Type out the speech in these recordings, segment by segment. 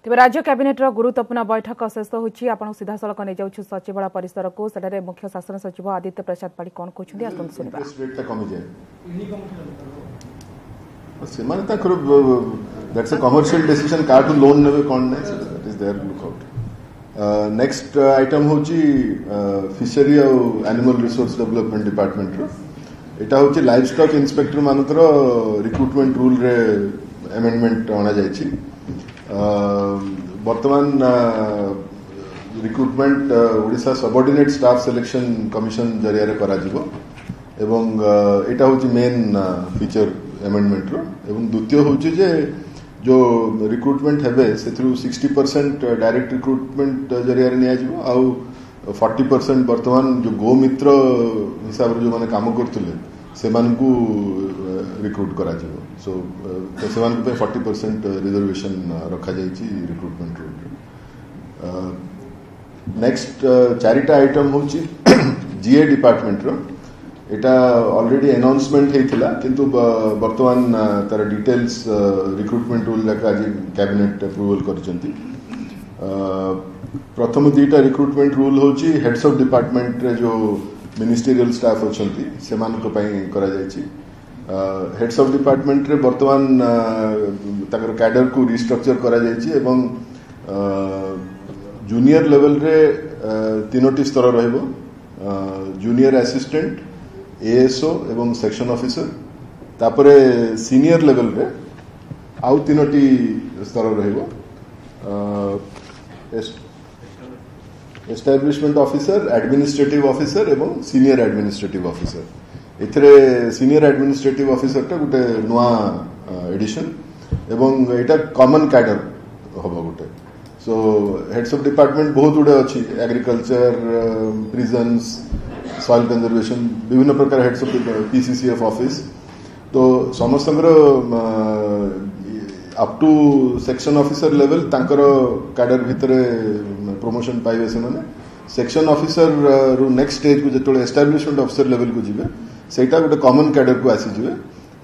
तेज राज्य कैबिनेटर गुरुत्वपूर्ण बैठक शेष होची आपण सीधा सड़क नहीं जाउछु सचिवालय परिसर को सेठारे मुख्य शासन सचिव आदित्य प्रसाद पाड़ी कोन कहउछुंदी आसन सुनिबा रेट कमी जाए सेमाने ताकर दैट्स अ कमर्शियल डिसीजन काटू लोन नेबे कोन नै that is there look out next item होची फिशरी और एनिमल रिसोर्स डेवलपमेंट डिपार्टमेंट रो एटा होची लाइव स्टॉक इंस्पेक्टर मानकर रिक्रूटमेंट रूल रे अमेंडमेंट आना जायछि वर्तमान recruitment Odisha subordinate staff selection commission जरिया रे करा जिवो एवं एटा होची मेन फीचर अमेंडमेंट रो एवं द्वितीय होची जे जो रिक्रूटमेंट हेबे सेथरु 60% डायरेक्ट रिक्रूटमेंट जरिया रे निया जिवो आउ 40% वर्तमान जो गो मित्र हिसाब रे जो माने काम करथुले सेमानकू रिक्रूट करा जिवो सो सेमानकू पे 40% रिजर्वेशन रखा जायछि रिक्रूटमेंट रूल नेक्स्ट चारिटा आइटम होची जीए डिपार्टमेंट रो एटा ऑलरेडी अनाउंसमेंट हेतिला किंतु वर्तमान तार डिटेल्स रिक्रूटमेंट रूल लेका आज कैबिनेट अप्रूवल करचंती प्रथम दुईटा रिक्रूटमेंट रूल होची हेड्स ऑफ डिपार्टमेंट रे जो मिनिस्टेरियल स्टाफ अछंती सेमान को पई करा जायछि हेड्स ऑफ डिपार्टमेंट रे वर्तमान ताकर कैडर को रिस्ट्रक्चर करा जायछि एवं जूनियर लेवल रे तीनोटी स्तर रहइबो जूनियर असिस्टेंट एएसओ एवं सेक्शन ऑफिसर तापरे सीनियर लेवल रे आउ तीनोटी स्तर रहइबो एस्टैब्लिशमेंट ऑफिसर एडमिनिस्ट्रेटिव ऑफिसर एवं सीनियर एडमिनिस्ट्रेटिव ऑफिसर एथरे सीनियर एडमिनिस्ट्रेटिव ऑफिसर टा गुटे नुआ एडिशन एवं एटा कॉमन कैडर होबो गुटे सो हेड्स ऑफ डिपार्टमेंट बहुत गुडे अछि एग्रीकल्चर प्रिजन्स सॉइल कंजर्वेशन विभिन्न प्रकार हेड्स ऑफ पीसीसीएफ ऑफिस तो समस्तंकर up to section officer level तांकर कैडर भितरे प्रमोशन पाइबे से माने सेक्शन ऑफिसर रो नेक्स्ट स्टेज को जतोले एस्टैब्लिशमेंट ऑफिसर लेवल को जिवे सेटा गोटे कॉमन कैडर को आसी जिवे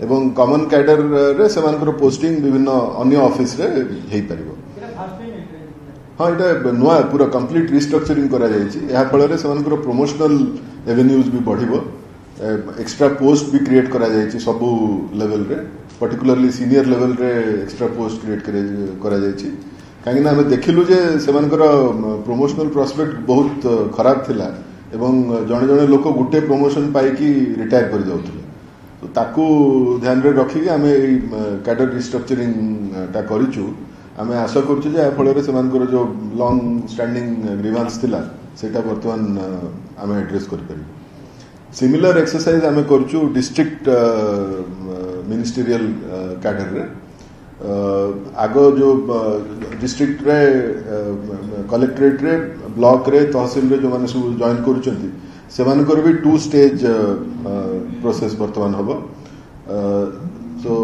एवं कॉमन कैडर रे सेमानकर पोस्टिंग विभिन्न अन्य ऑफिस रे हेई परिबो हाँ इटा नुआ पूरा कंप्लीट रिस्ट्रक्चरिंग करा जायछि एहा फल रे सेमानकर प्रमोशनल एवेन्यूज भी बढ़िबो एक्स्ट्रा पोस्ट भी क्रिएट करा जायछि सब लेवल रे पर्टिकुलरली सीनियर लेवल रे एक्स्ट्रा पोस्ट क्रिएट करा जायछि काहे ना हमें देखिलु जे सेमानकर प्रमोशनल प्रोस्पेक्ट बहुत खराब थिला एवं जणे जणे लोक गुटे प्रमोशन पाई कि रिटायर कर जाउथिले तो ताकू ध्यान रे रखी कि हमें कैडर रिस्ट्रक्चरिंग ता करिचु हमें आशा करछु जे फल रे सेमानकर जो लॉन्ग स्टैंडिंग ग्रीवांस थिला सेटा वर्तमान हमें एड्रेस कर परिबो सिमिलर एक्सरसाइज हमें करछु डिस्ट्रिक्ट मिनिस्टेरियल कैडर रे आगो जो डिस्ट्रिक्ट रे कलेक्ट्रेट रे ब्लॉक रे तहसील रे जो माने सब जॉइन करूचंती सेमानकर भी 2 स्टेज प्रोसेस वर्तमान हबो सो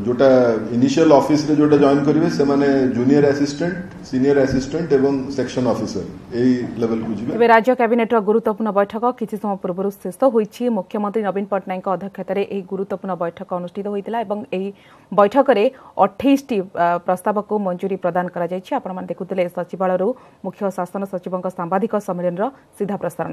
जोटा इनिशियल ऑफिस रे जोटा जॉइन करिवे से माने जूनियर असिस्टेंट सीनियर असिस्टेंट एवं सेक्शन ऑफिसर एई लेवल को जिवे। राज्य कैबिनेट गुरुत्वपूर्ण बैठक किछि समय पूर्व शेष होईछि मुख्यमंत्री नवीन पटनायक अध्यक्षता रे एई गुरुत्वपूर्ण बैठक अनुष्ठित होइतिला एवं एई बैठक रे 28 टी प्रस्ताव को मंजूरी प्रदान करा जायछि। आपण मान देखुतिले सचिवालय मुख्य शासन सचिवक सांबादिक सम्मेलन रो सीधा प्रसारण।